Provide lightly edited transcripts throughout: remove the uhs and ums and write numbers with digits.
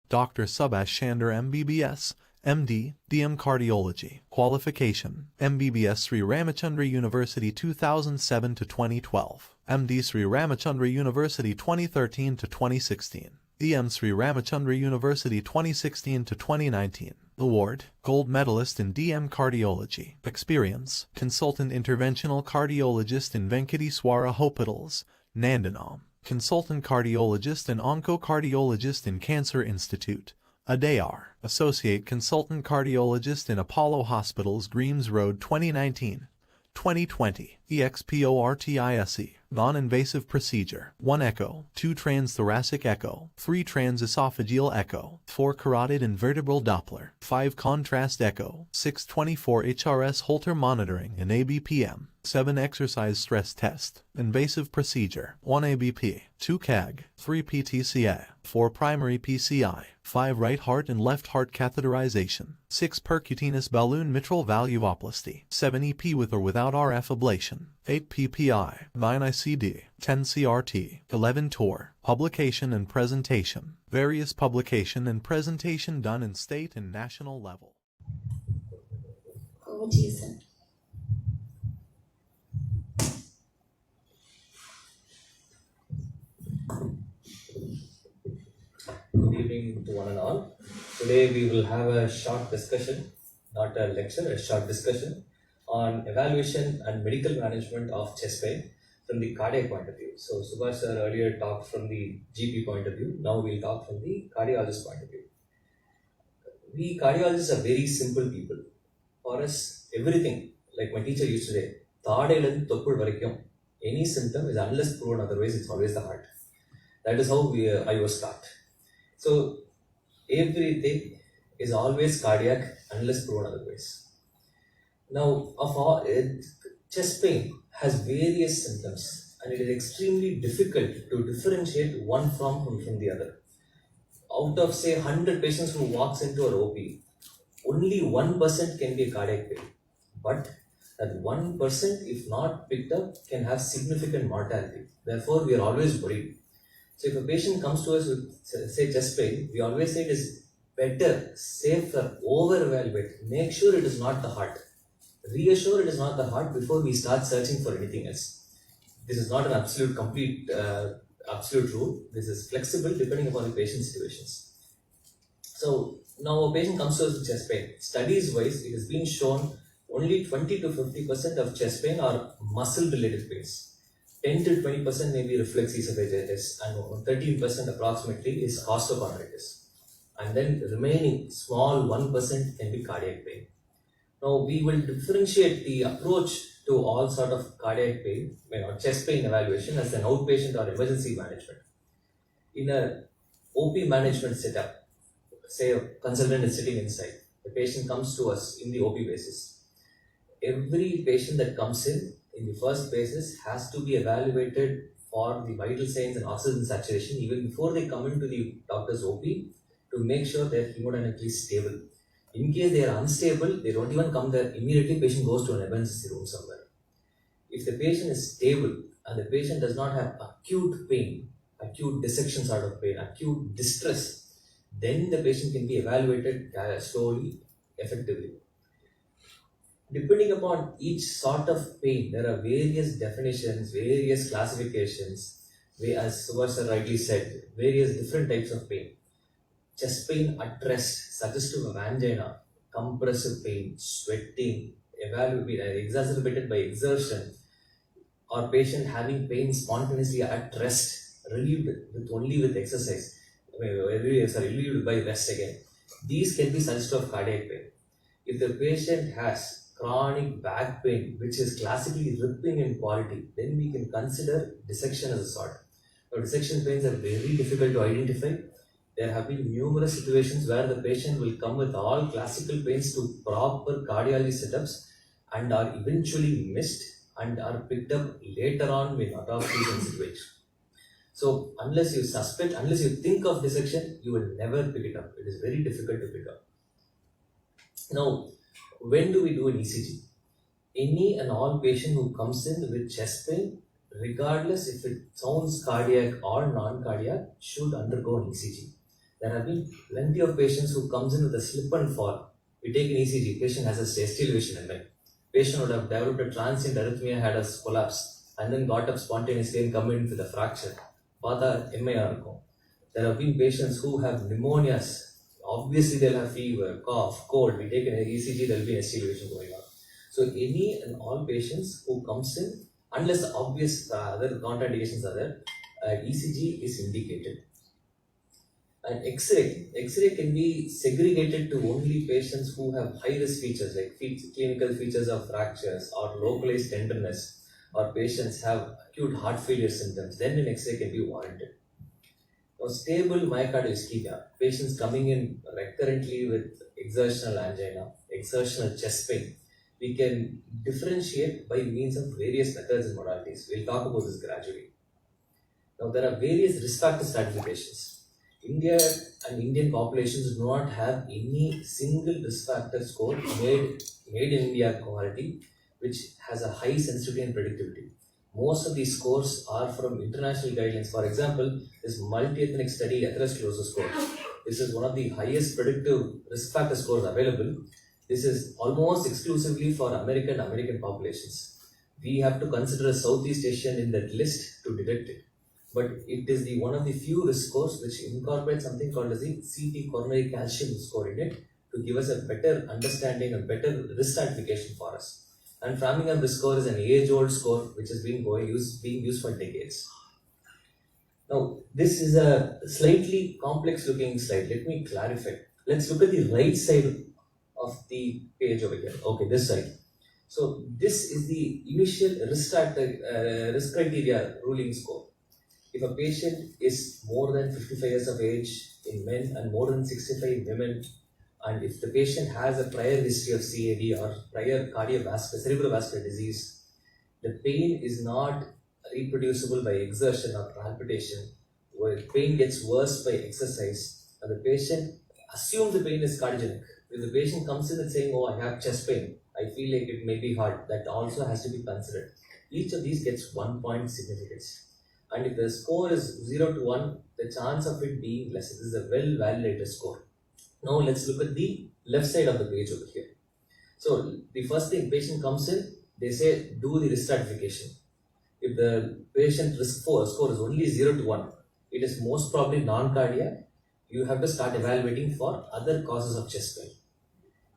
Dr. Subash MBBS, MD, DM Cardiology. Qualification: MBBS Sri Ramachandra University 2007 to 2012. MD Sri Ramachandra University 2013 to 2016. DM Sri Ramachandra University 2016 to 2019. Award: Gold Medalist in DM Cardiology. Experience: Consultant Interventional Cardiologist in Venkateswara Hospitals, Nandanam. Consultant Cardiologist and Oncocardiologist in Cancer Institute, Adayar. Associate Consultant Cardiologist in Apollo Hospitals, Greaves Road, 2019. 2020. EXPORTISE. Non-invasive procedure. 1 echo, 2 transthoracic echo, 3 transesophageal echo, 4 carotid and vertebral Doppler, 5 contrast echo, 6 24 HRS Holter monitoring and ABPM, 7 exercise stress test. Invasive procedure. 1 ABP, 2 CAG, 3 PTCA, 4 primary PCI, 5 right heart and left heart catheterization, 6 percutaneous balloon mitral valvuloplasty, 7 EP with or without RF ablation, 8 PPI, 9 ICD, 10 CRT, 11 TOR. Publication and presentation. Various publication and presentation done in state and national level. Over to you, sir. Good evening to one and all. Today we will have a short discussion, not a lecture, a short discussion on evaluation and medical management of chest pain from the cardiac point of view. So Subash sir earlier talked from the GP point of view. Now we'll talk from the cardiologist point of view. We cardiologists are very simple people. For us, everything, like my teacher used to say, any symptom is unless proven otherwise, it's always the heart. That is how I was taught. So everything is always cardiac unless proven otherwise. Now, chest pain has various symptoms and it is extremely difficult to differentiate one from the other. Out of say 100 patients who walks into an OP, only 1% can be a cardiac pain. But that 1%, if not picked up, can have significant mortality. Therefore, we are always worried. So if a patient comes to us with, say, chest pain, we always say it is better, safer, over-evaluate. Make sure it is not the heart. Reassure it is not the heart before we start searching for anything else. This is not an absolute rule. This is flexible depending upon the patient situations. So now a patient comes to us with chest pain. Studies wise, it has been shown only 20 to 50% of chest pain are muscle-related pains. 10 to 20% may be reflex esophagitis and 13% approximately is costochondritis. And then remaining small 1% can be cardiac pain. Now we will differentiate the approach to all sort of cardiac pain or chest pain evaluation as an outpatient or emergency management. In a OP management setup, say a consultant is sitting inside, the patient comes to us in the OP basis. Every patient that comes in the first basis has to be evaluated for the vital signs and oxygen saturation even before they come into the doctor's OP to make sure they're hemodynamically stable. In case they are unstable, they don't even come there. Immediately, patient goes to an emergency room somewhere. If the patient is stable and the patient does not have acute pain, acute dissection sort of pain, acute distress, then the patient can be evaluated slowly, effectively. Depending upon each sort of pain, there are various definitions, various classifications, as Subash rightly said, various different types of pain. Chest pain at rest, suggestive of angina, compressive pain, sweating, exacerbated by exertion, or patient having pain spontaneously at rest, relieved with exercise, relieved by rest again. These can be suggestive of cardiac pain. If the patient has chronic back pain, which is classically ripping in quality, then we can consider dissection as a sort. Now, dissection pains are very difficult to identify. There have been numerous situations where the patient will come with all classical pains to proper cardiology setups and are eventually missed and are picked up later on with autopsies and situation. So unless you think of dissection, you will never pick it up. It is very difficult to pick up. Now, when do we do an ECG? Any and all patient who comes in with chest pain, regardless if it sounds cardiac or non-cardiac, should undergo an ECG. There have been plenty of patients who comes in with a slip and fall. We take an ECG, patient has a ST elevation MI. Patient would have developed a transient arrhythmia, had a collapse, and then got up spontaneously and come in with a fracture. Father MIR இருக்கும். There have been patients who have pneumonias. Obviously, they'll have fever, cough, cold. We take an ECG, there'll be an ST elevation going on. So, any and all patients who comes in, unless the obvious other contraindications are there, ECG is indicated. And X-ray can be segregated to only patients who have high-risk features like clinical features of fractures or localized tenderness, or patients have acute heart failure symptoms. Then an X-ray can be warranted. Now, stable myocardial ischemia, patients coming in recurrently with exertional angina, exertional chest pain, we can differentiate by means of various methods and modalities. We'll talk about this gradually. Now, there are various risk factor stratifications. India and Indian populations do not have any single risk factor score made in India quality which has a high sensitivity and predictability. Most of these scores are from international guidelines. For example, this multi-ethnic study atherosclerosis score. This is one of the highest predictive risk factor scores available. This is almost exclusively for American populations. We have to consider Southeast Asian in that list to detect it. But it is one of the few risk scores which incorporates something called as the CT coronary calcium score in it to give us a better understanding and better risk stratification for us. And Framingham risk score is an age-old score which has been being used for decades. Now, this is a slightly complex-looking slide. Let me clarify. Let's look at the right side of the page over here. Okay, this side. So this is the initial risk criteria ruling score. If a patient is more than 55 years of age in men and more than 65 in women, and if the patient has a prior history of CAD or prior cerebrovascular disease, the pain is not reproducible by exertion or palpitation, where pain gets worse by exercise, and the patient assumes the pain is cardiogenic. If the patient comes in and saying, "Oh, I have chest pain, I feel like it may be heart," that also has to be considered. Each of these gets 1 point significance. And if the score is 0 to 1, the chance of it being less. This is a well-validated score. Now let's look at the left side of the page over here. So the first thing, patient comes in, they say do the risk stratification. If the patient risk score is only 0 to 1, it is most probably non-cardiac. You have to start evaluating for other causes of chest pain.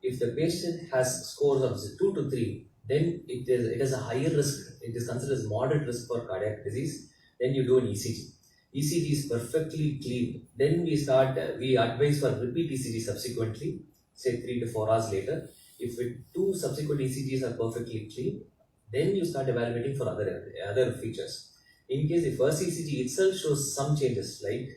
If the patient has scores of 2 to 3, then it has a higher risk. It is considered as moderate risk for cardiac disease. Then you do an ECG. ECG is perfectly clean. Then we advise for repeat ECG subsequently, say 3 to 4 hours later. If 2 subsequent ECGs are perfectly clean, then you start evaluating for other features. In case the first ECG itself shows some changes like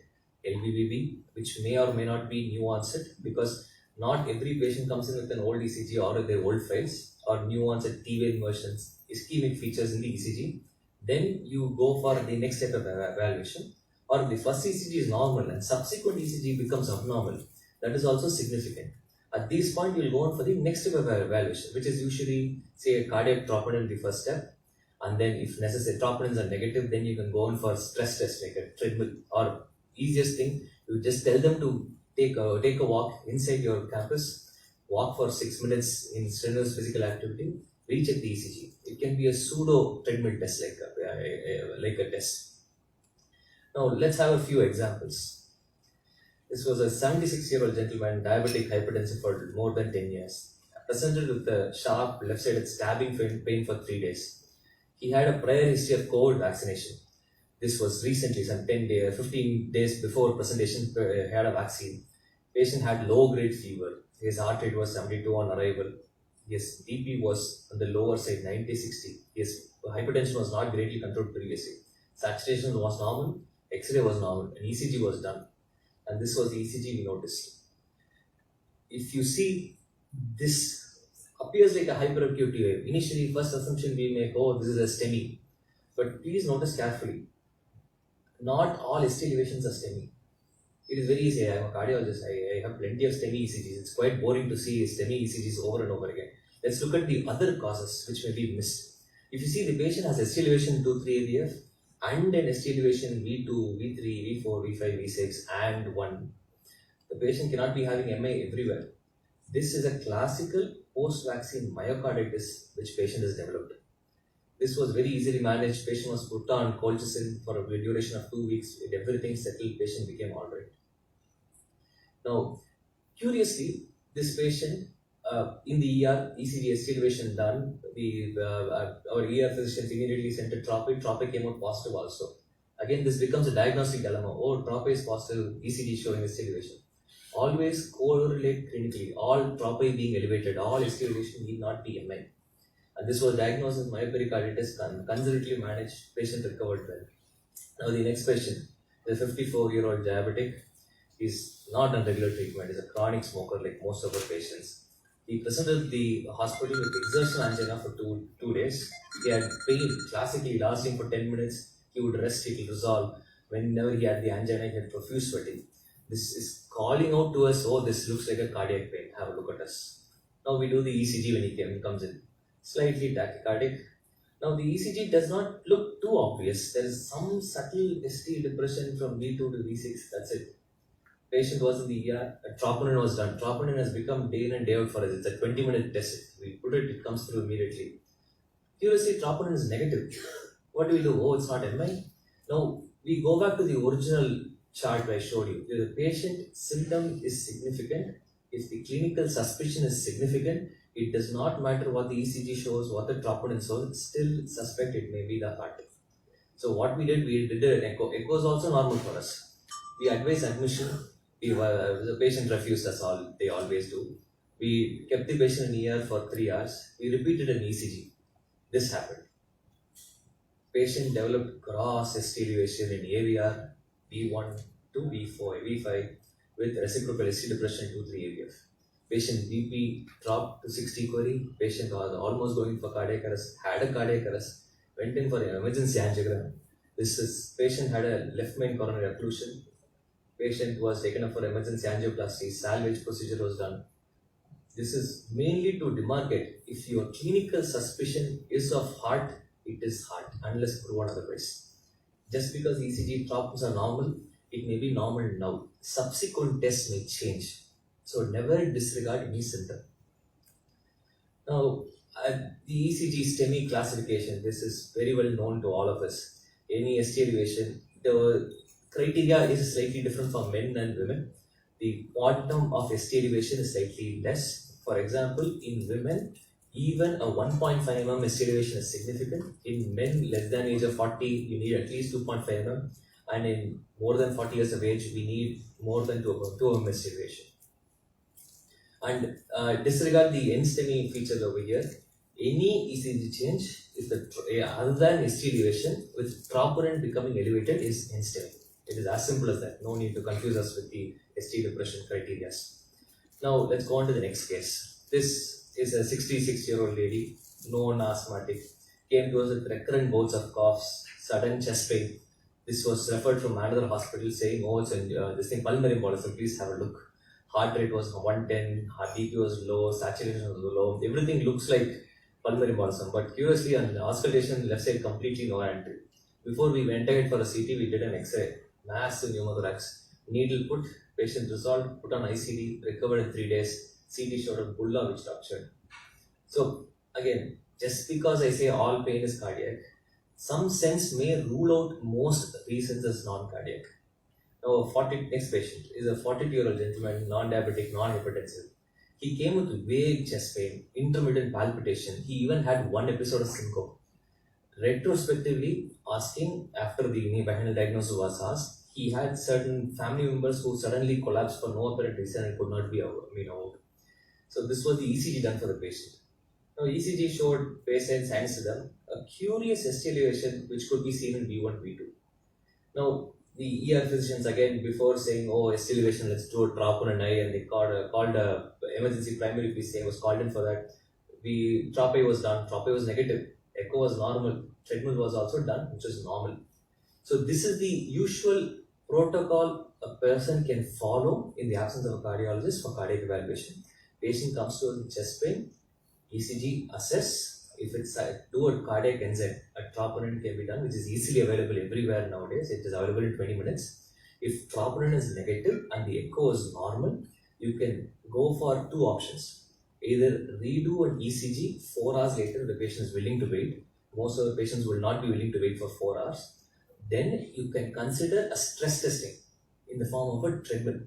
LVBB, which may or may not be new onset, because not every patient comes in with an old ECG or with their old files, or new onset T-wave inversions, ischemic features in the ECG. Then you go for the next step of evaluation. Or the first ECG is normal and subsequent ECG becomes abnormal, that is also significant. At this point, you will go on for the next step of evaluation, which is usually, say, a cardiac troponin in the first step. And then if necessary, troponins are negative, then you can go on for stress test like a treadmill. Or easiest thing, you just tell them to take a walk inside your campus, walk for 6 minutes in strenuous physical activity, recheck the ECG. It can be a pseudo treadmill test like a test. Now let's have a few examples. This was a 76-year-old gentleman, diabetic, hypertensive for more than 10 years. Presented with a sharp left-sided stabbing pain for 3 days. He had a prior history of COVID vaccination. This was recently, some 15 days before presentation, he had a vaccine. Patient had low-grade fever. His heart rate was 72 on arrival. His BP was on the lower side, 90/60. His hypertension was not greatly controlled previously. Saturation was normal, X-ray was normal, and ECG was done. And this was the ECG we noticed. If you see, this appears like a hyperacute wave. Initially, first assumption we make, oh, this is a STEMI. But please notice carefully, not all ST elevations are STEMI. It is very easy. I am a cardiologist. I have plenty of STEMI ECGs. It's quite boring to see STEMI ECGs over and over again. Let's look at the other causes which may be missed. If you see, the patient has ST elevation 2-3 AVF and an ST elevation V2, V3, V4, V5, V6 and 1. The patient cannot be having MI everywhere. This is a classical post-vaccine myocarditis which patient has developed. This was very easily managed. Patient was put on colchicine for a duration of 2 weeks. With everything settled, patient became alright. Now, curiously, this patient in the ER, ECG estimation done, our ER physicians immediately sent a tropoid. Tropoid came out positive also. Again, this becomes a diagnostic dilemma. Oh, tropoid is positive, ECG showing estimation. Always correlate clinically. All tropoid being elevated, all estimation need not be MI. And this was diagnosed as myopericarditis, conservatively managed, patient recovered well. Now the next patient, the 54-year-old diabetic, is not on regular treatment, is a chronic smoker like most of our patients. He presented the hospital with exertional angina for two days. He had pain, classically lasting for 10 minutes. He would rest, it will resolve. Whenever he had the angina, he had profuse sweating. This is calling out to us, oh, this looks like a cardiac pain. Have a look at us. Now we do the ECG when he comes in. Slightly tachycardic. Now the ECG does not look too obvious. There is some subtle ST depression from V2 to V6. That's it. Patient was in the ER. A troponin was done. Troponin has become day in and day out for us. It's a 20-minute test. We put it, it comes through immediately. Curiously, troponin is negative. What do we do? Oh, it's not MI. Now we go back to the original chart I showed you. If the patient symptom is significant, if the clinical suspicion is significant, it does not matter what the ECG shows, what the troponin shows, still suspect it may be the heart. So what we did an echo. Echo is also normal for us. We advise admission. The patient refused us all, they always do. We kept the patient in ER for 3 hours. We repeated an ECG. This happened. Patient developed gross ST elevation in AVR, V1 to V4, V5 with reciprocal ST depression 2-3 AVF. Patient BP dropped to 60 query. Patient was almost going for cardiac arrest, had a cardiac arrest, went in for an emergency angiogram. Patient had a left main coronary occlusion. Patient was taken up for emergency angioplasty. Salvage procedure was done. This is mainly to demarcate if your clinical suspicion is of heart, it is heart, unless proven otherwise. Just because ECG drops are normal, it may be normal now. Subsequent tests may change. So never disregard any symptom. Now, the ECG STEMI classification, this is very well known to all of us. Any ST elevation, the criteria is slightly different for men and women. The quantum of ST elevation is slightly less. For example, in women, even a 1.5 mm ST elevation is significant. In men less than age of 40, you need at least 2.5 mm. And in more than 40 years of age, we need more than 2 mm ST elevation. And disregard the end-STEMI feature over here. Any ECG change, other than ST elevation, with troponin becoming elevated, is end-STEMI. It is as simple as that. No need to confuse us with the ST depression criteria. Now let's go on to the next case. This is a 66-year-old lady, known asthmatic, came to us with recurrent bouts of coughs, sudden chest pain. This was referred from another hospital saying, oh, it's this thing pulmonary embolism, please have a look. Heart rate was 110, heart BP was low, saturation was low. Everything looks like pulmonary embolism, but curiously on the auscultation, left side completely no entry. Before we went ahead for a CT, we did an X-ray, massive pneumothorax, needle put, patient resolved, put on ICD, recovered in 3 days. CT showed a bulla which ruptured. So again, just because I say all pain is cardiac, some sense may rule out most reasons as non-cardiac. Now, next patient is a 42-year-old gentleman, non-diabetic, non-hypertensive. He came with vague chest pain, intermittent palpitation. He even had one episode of syncope. Retrospectively, asking after the vaginal diagnosis was asked, he had certain family members who suddenly collapsed for no apparent reason and could not be out. So this was the ECG done for the patient. Now ECG showed patient sinus rhythm, a curious ST elevation which could be seen in V1, V2. Now the ER physicians again, before saying, oh, ST elevation, let's do a troponin I, and they called a emergency primary PCI, was called in for that. The troponin was done, troponin was negative, echo was normal, treadmill was also done, which was normal. So this is the usual protocol a person can follow in the absence of a cardiologist for cardiac evaluation. Patient comes to us with chest pain, ECG assess. If it's do a cardiac enzyme, a troponin can be done, which is easily available everywhere nowadays. It is available in 20 minutes. If troponin is negative and the echo is normal, you can go for two options. Either redo an ECG 4 hours later if the patient is willing to wait. Most of the patients will not be willing to wait for 4 hours. Then you can consider a stress testing in the form of a treadmill.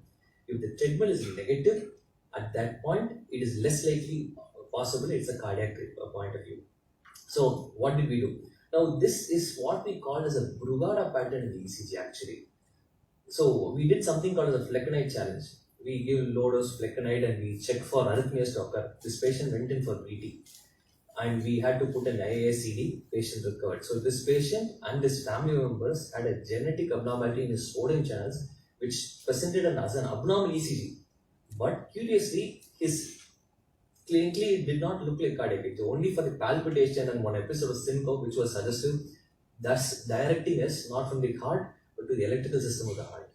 If the treadmill is negative, at that point, it is less likely possible it's a cardiac point of view. So what did we do? Now this is what we call as a Brugada pattern in the ECG actually. So we did something called as a flecainide challenge. We give low dose flecainide and we check for arrhythmias to occur. This patient went in for PT and we had to put an IACD, patient recovered. So this patient and his family members had a genetic abnormality in his sodium channels which presented as an abnormal ECG. But curiously, his clinically it did not look like cardiac. It was only for the palpitation and one episode of syncope which was suggestive, thus directing us not from the heart but to the electrical system of the heart.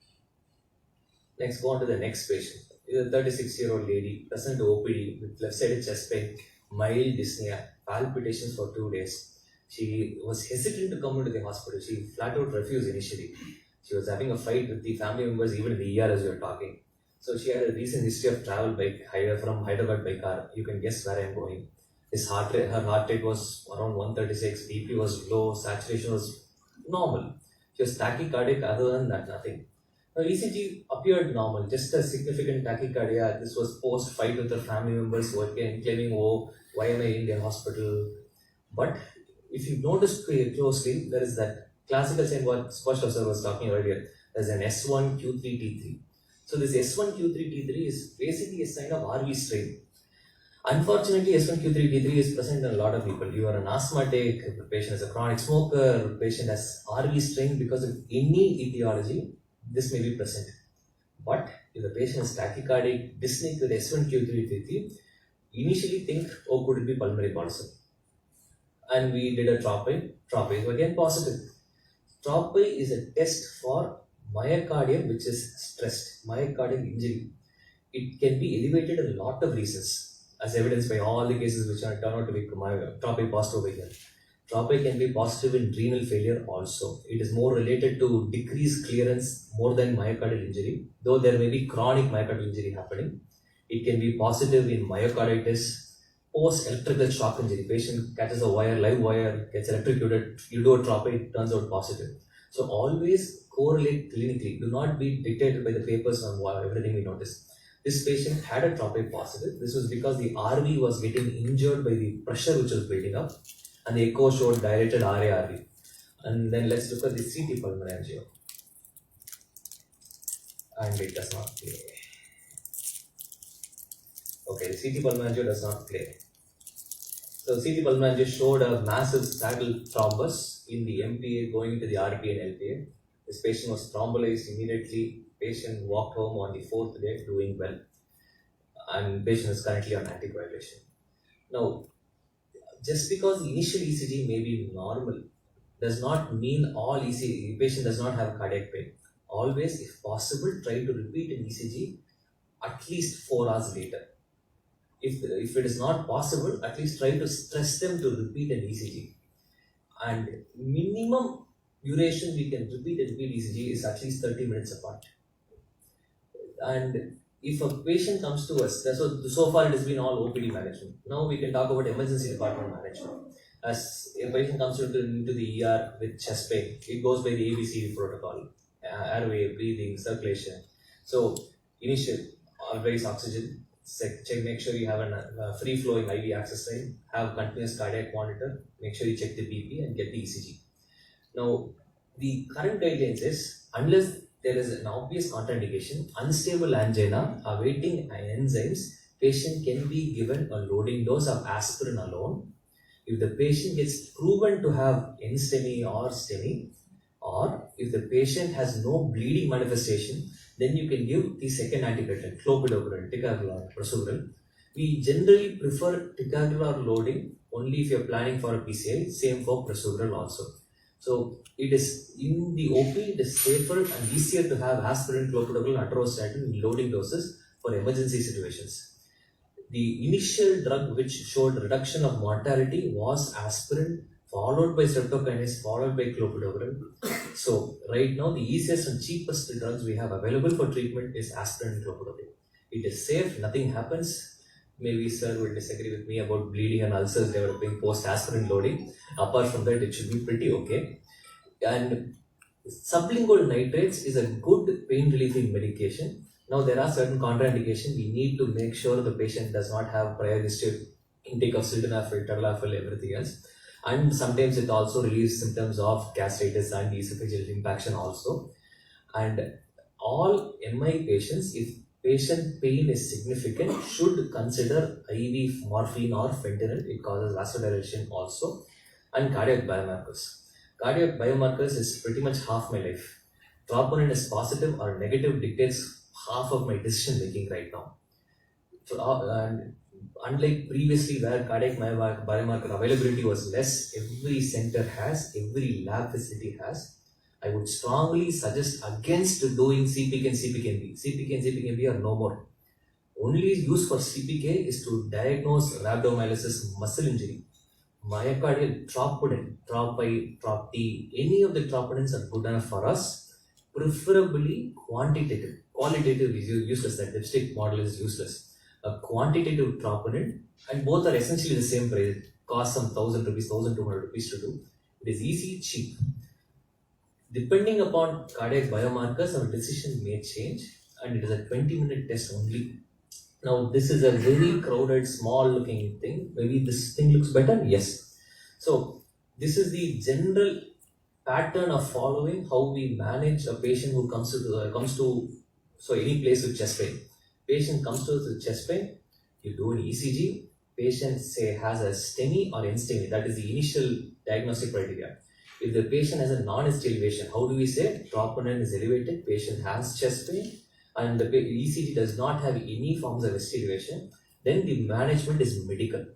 Next, go on to the next patient. Is a 36-year-old lady, present to OPD with left-sided chest pain, mild dyspnea, palpitations for 2 days. She was hesitant to come into the hospital. She flat out refused initially. She was having a fight with the family members, even in the ER as we were talking. So she had a recent history of travel from Hyderabad by car. You can guess where I am going. Her heart rate was around 136, BP was low, saturation was normal. She was tachycardic, other than that, nothing. Now, ECG appeared normal, just a significant tachycardia. This was post-fight with her family members who were claiming, oh, why am I in the hospital? But if you notice closely, there is that classical sign what Subash was talking earlier. There's an S1Q3T3. So this S1Q3T3 is basically a sign of RV strain. Unfortunately, S1Q3T3 is present in a lot of people. You are an asthmatic, if the patient is a chronic smoker, the patient has RV strain because of any etiology, this may be present. But if the patient is tachycardic, dyspneic with S1Q3T3, initially think, oh, could it be pulmonary embolism? And we did a troponin. Troponin was again positive. Troponin is a test for myocardium which is stressed, myocardial injury. It can be elevated in a lot of reasons, as evidenced by all the cases which are turned out to be troponin positive over here. Troponin can be positive in renal failure also. It is more related to decreased clearance more than myocardial injury, though there may be chronic myocardial injury happening. It can be positive in myocarditis, post-electrical shock injury. Patient catches a wire, live wire, gets electrocuted, you do a troponin, it turns out positive. So always correlate clinically. Do not be dictated by the papers on everything we notice. This patient had a troponin positive. This was because the RV was getting injured by the pressure which was building up, and the echo showed dilated RA-RV. And then let's look at the CT pulmonary angio. And it does not play. Okay, the CT pulmonary angio does not play. So CT pulmonary angio showed a massive saddle thrombus in the MPA going into the RPA and LPA. This patient was thrombolized immediately. Patient walked home on the 4th day doing well. And patient is currently on anticoagulation. Now, just because the initial ECG may be normal does not mean all ECG, patient does not have cardiac pain. Always, if possible, try to repeat an ECG at least 4 hours later. If it is not possible, at least try to stress them to repeat an ECG. And minimum duration we can repeat ECG is at least 30 minutes apart. And if a patient comes to us, so far it has been all OPD management. Now we can talk about emergency department management. As a patient comes into the ER with chest pain, it goes by the ABCD protocol: airway, breathing, circulation. So initial, raise oxygen, make sure you have a free flowing IV access line, have continuous cardiac monitor, make sure you check the BP and get the ECG. Now, the current guidelines is, unless there is an obvious contraindication, unstable angina, awaiting enzymes, patient can be given a loading dose of aspirin alone. If the patient gets proven to have NSTEMI or STEMI, or if the patient has no bleeding manifestation, then you can give the second antiplatelet, clopidogrel, ticagrelor, prasugrel. We generally prefer ticagrelor loading only if you're planning for a PCI, same for prasugrel also. So it is in the OP, it is safer and easier to have aspirin, clopidogrel, atorvastatin in loading doses for emergency situations. The initial drug which showed reduction of mortality was aspirin, followed by streptokinase, followed by clopidogrel. So right now, the easiest and cheapest drugs we have available for treatment is aspirin and clopidogrel. It is safe, nothing happens. Maybe sir will disagree with me about bleeding and ulcers developing post-aspirin loading. Apart from that, it should be pretty okay. And sublingual nitrates is a good pain relieving medication. Now there are certain contraindications. We need to make sure the patient does not have prior history of intake of sildenafil, tadalafil, everything else. And sometimes it also relieves symptoms of gastritis and esophageal impaction also. And all MI patients, if patient pain is significant, should consider IV morphine or fentanyl. It causes vasodilation also. And cardiac biomarkers. Cardiac biomarkers is pretty much half my life. Troponin is positive or negative dictates half of my decision making right now. So, and unlike previously where cardiac biomarker availability was less, every center has, every lab facility has. I would strongly suggest against doing CPK and CPKNB. CPK and CPKNB are no more. Only use for CPK is to diagnose rhabdomyolysis muscle injury. Myocardial troponin, TROP-I, TROP-T, any of the troponins are good enough for us, preferably quantitative. Qualitative is useless, that dipstick model is useless. A quantitative troponin, and both are essentially the same price, cost some 1,000 rupees, 1,200 rupees to do. It is easy, cheap. Depending upon cardiac biomarkers, our decision may change, and it is a 20-minute test only. Now, this is a very crowded, small looking thing. Maybe this thing looks better? Yes. So, this is the general pattern of following how we manage a patient who comes to any place with chest pain. Patient comes to us with chest pain, you do an ECG, patient say has a STEMI or NSTEMI, that is the initial diagnostic criteria. If the patient has a non-ST elevation, how do we say? Troponin is elevated, patient has chest pain, and the ECG does not have any forms of ST elevation, then the management is medical.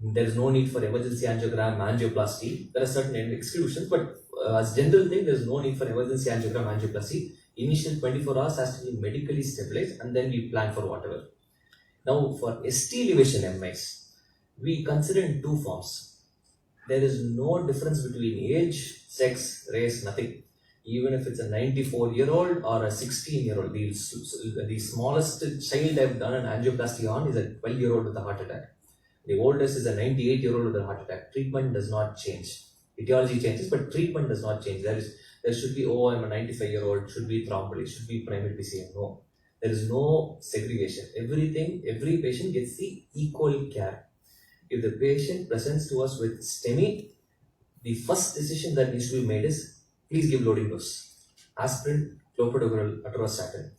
There is no need for emergency angiogram, angioplasty. There are certain exclusions, but as general thing, there is no need for emergency angiogram, angioplasty. Initial 24 hours has to be medically stabilized, and then we plan for whatever. Now, for ST elevation MIs, we consider in two forms. There is no difference between age, sex, race, nothing. Even if it's a 94-year-old or a 16-year-old, the smallest child I've done an angioplasty on is a 12-year-old with a heart attack. The oldest is a 98-year-old with a heart attack. Treatment does not change. Etiology changes, but treatment does not change. There should be, I'm a 95-year-old, should be thrombolysis, should be primary PCM. No. There is no segregation. Every patient gets the equal care. If the patient presents to us with STEMI, the first decision that needs to be made is, please give loading dose. Aspirin, clopidogrel, atorvastatin.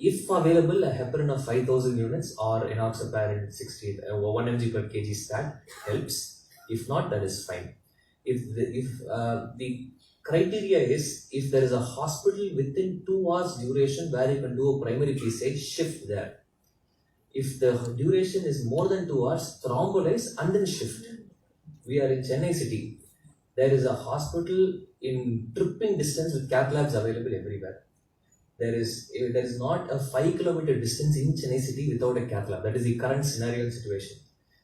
If available, a heparin of 5,000 units or enoxaparin 1 mg per kg stat helps. If not, that is fine. If the criteria is, if there is a hospital within 2 hours duration where you can do a primary PCI, shift there. If the duration is more than 2 hours, thrombolyze and then shift. We are in Chennai city. There is a hospital in tripping distance with cath labs available everywhere. There is not a 5-kilometer distance in Chennai city without a cath lab. That is the current scenario and situation.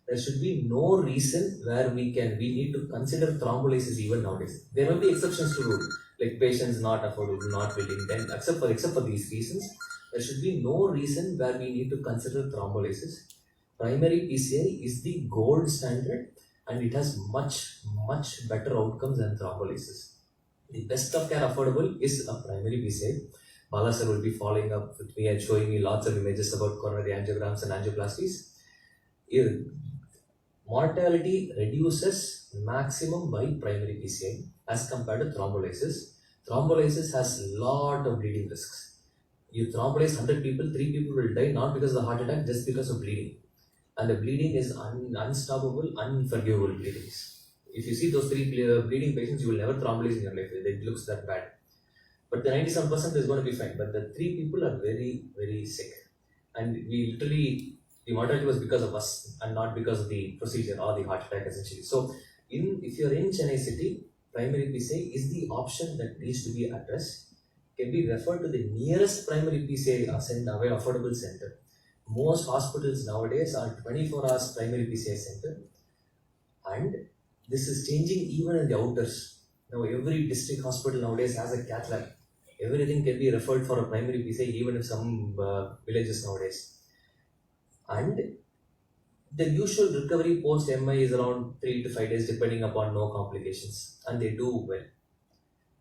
There should be no reason where we need to consider thrombolysis even nowadays. There will be exceptions to rule, like patients not affordable, not willing, then except for these reasons, there should be no reason where we need to consider thrombolysis. Primary PCI is the gold standard and it has much, much better outcomes than thrombolysis. The best of care affordable is a primary PCI. Bala sir will be following up with me and showing me lots of images about coronary angiograms and angioplasties. Mortality reduces maximum by primary PCI as compared to thrombolysis. Thrombolysis has a lot of bleeding risks. You thrombolyze 100 people, 3 people will die not because of the heart attack, just because of bleeding. And the bleeding is unstoppable, unforgivable bleedings. If you see those 3 bleeding patients, you will never thrombolyze in your life. It looks that bad. But the 97% is going to be fine. But the 3 people are very, very sick. And the mortality was because of us and not because of the procedure or the heart attack essentially. So, if you're in Chennai city, primary PCI is the option that needs to be addressed. Can be referred to the nearest primary PCI affordable center. Most hospitals nowadays are 24 hours primary PCI center. And this is changing even in the outers. Now every district hospital nowadays has a cath lab. Everything can be referred for a primary PCI, even in some villages nowadays. And the usual recovery post MI is around 3 to 5 days, depending upon no complications, and they do well.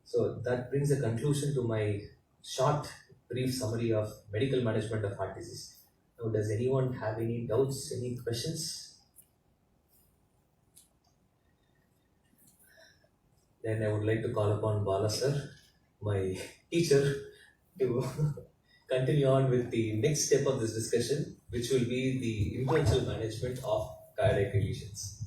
So that brings a conclusion to my short, brief summary of medical management of heart disease. Now, does anyone have any doubts, any questions? Then I would like to call upon Bala sir, my teacher, to continue on with the next step of this discussion, which will be the interventional management of cardiac lesions.